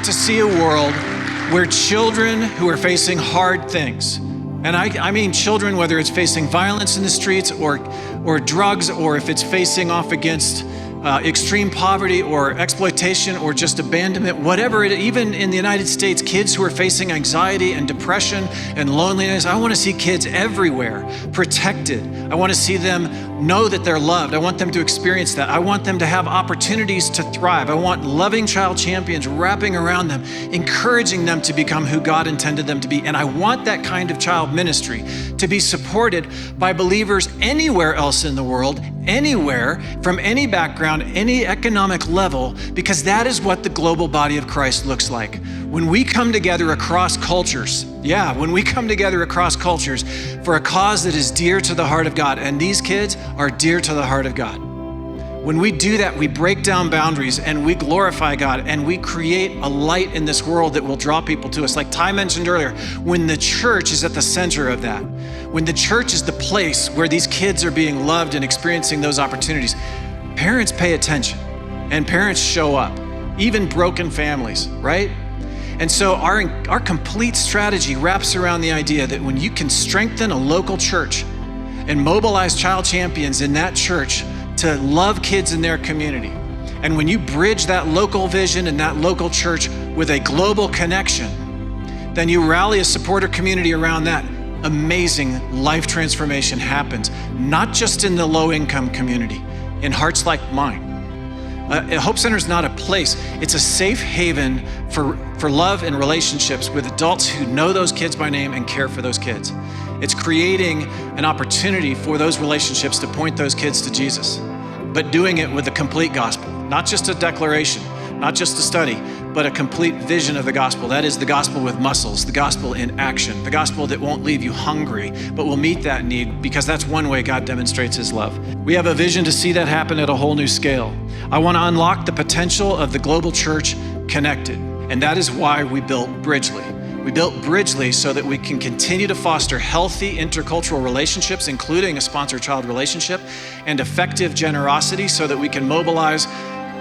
want to see a world where children who are facing hard things, and I mean children, whether it's facing violence in the streets or drugs, or if it's facing off against extreme poverty or exploitation or just abandonment, whatever it, even in the United States, kids who are facing anxiety and depression and loneliness. I want to see kids everywhere protected. I want to see them know that they're loved. I want them to experience that. I want them to have opportunities to thrive. I want loving child champions wrapping around them, encouraging them to become who God intended them to be. And I want that kind of child ministry to be supported by believers anywhere else in the world, anywhere, from any background, any economic level, because that is what the global body of Christ looks like. When we come together across cultures, when we come together across cultures for a cause that is dear to the heart of God, and these kids are dear to the heart of God. When we do that, we break down boundaries and we glorify God and we create a light in this world that will draw people to us. Like Ty mentioned earlier, when the church is at the center of that, when the church is the place where these kids are being loved and experiencing those opportunities, parents pay attention and parents show up, even broken families, right? And so our complete strategy wraps around the idea that when you can strengthen a local church and mobilize child champions in that church to love kids in their community, and when you bridge that local vision and that local church with a global connection, then you rally a supporter community around that, amazing life transformation happens, not just in the low-income community, in hearts like mine. A Hope Center is not a place, it's a safe haven for love and relationships with adults who know those kids by name and care for those kids. It's creating an opportunity for those relationships to point those kids to Jesus, but doing it with a complete gospel, not just a declaration, not just a study, but a complete vision of the gospel. That is the gospel with muscles, the gospel in action, the gospel that won't leave you hungry, but will meet that need, because that's one way God demonstrates his love. We have a vision to see that happen at a whole new scale. I want to unlock the potential of the global church connected, and that is why we built Bridgely. We built Bridgely so that we can continue to foster healthy intercultural relationships, including a sponsor-child relationship, and effective generosity so that we can mobilize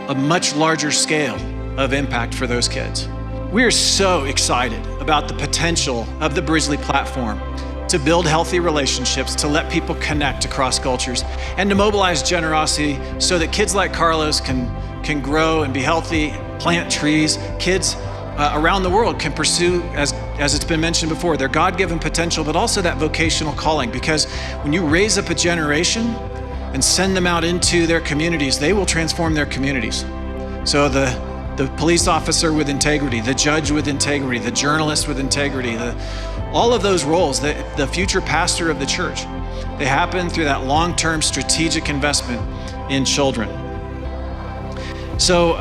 a much larger scale of impact for those kids. We are so excited about the potential of the Bridgely platform to build healthy relationships, to let people connect across cultures, and to mobilize generosity so that kids like Carlos can grow and be healthy, plant trees. Kids around the world can pursue, as it's been mentioned before, their God-given potential, but also that vocational calling. Because when you raise up a generation and send them out into their communities, they will transform their communities. So the police officer with integrity, the judge with integrity, the journalist with integrity, all of those roles, the future pastor of the church, they happen through that long-term strategic investment in children. So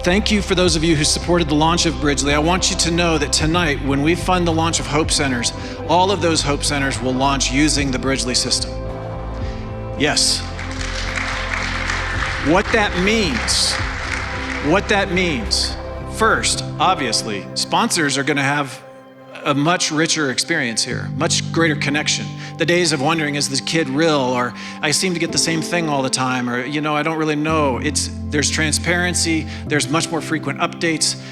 thank you for those of you who supported the launch of Bridgely. I want you to know that tonight, when we fund the launch of Hope Centers, all of those Hope Centers will launch using the Bridgely system. Yes. What that means, first, obviously, sponsors are going to have a much richer experience here, much greater connection. The days of wondering, is this kid real? Or I seem to get the same thing all the time, or I don't really know. There's transparency, there's much more frequent updates.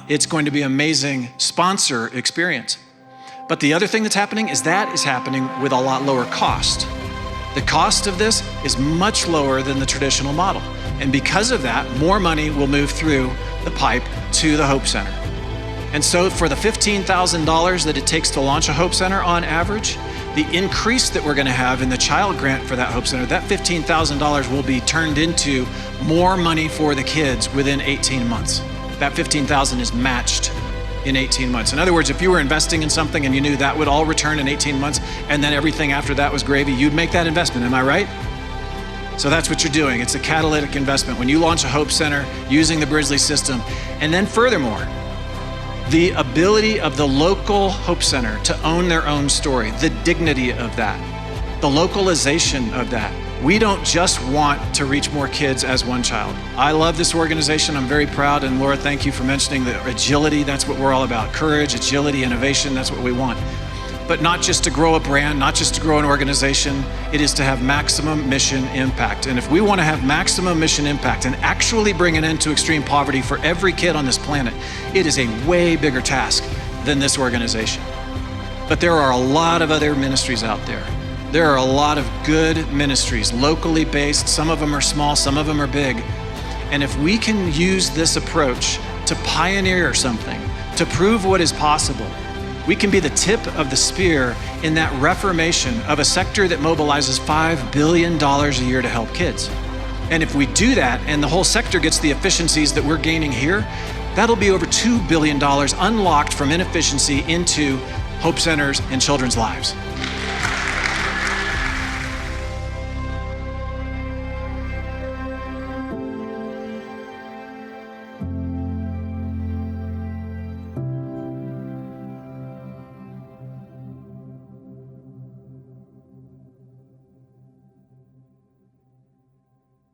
It's going to be amazing sponsor experience. But the other thing that's happening is happening with a lot lower cost. The cost of this is much lower than the traditional model. And because of that, more money will move through the pipe to the Hope Center. And so for the $15,000 that it takes to launch a Hope Center on average, the increase that we're going to have in the child grant for that Hope Center, that $15,000 will be turned into more money for the kids within 18 months. That $15,000 is matched in 18 months. In other words, if you were investing in something and you knew that would all return in 18 months and then everything after that was gravy, you'd make that investment. Am I right? So that's what you're doing. It's a catalytic investment when you launch a Hope Center using the Bridgely system. And then furthermore, the ability of the local Hope Center to own their own story, the dignity of that, the localization of that. We don't just want to reach more kids as OneChild. I love this organization. I'm very proud. And Laura, thank you for mentioning the agility. That's what we're all about. Courage, agility, innovation. That's what we want. but not just to grow a brand, not just to grow an organization. It is to have maximum mission impact. And if we want to have maximum mission impact and actually bring an end to extreme poverty for every kid on this planet, it is a way bigger task than this organization. But there are a lot of other ministries out there. There are a lot of good ministries, locally based. Some of them are small, some of them are big. And if we can use this approach to pioneer something, to prove what is possible, we can be the tip of the spear in that reformation of a sector that mobilizes $5 billion a year to help kids. And if we do that and the whole sector gets the efficiencies that we're gaining here, that'll be over $2 billion unlocked from inefficiency into hope centers and children's lives.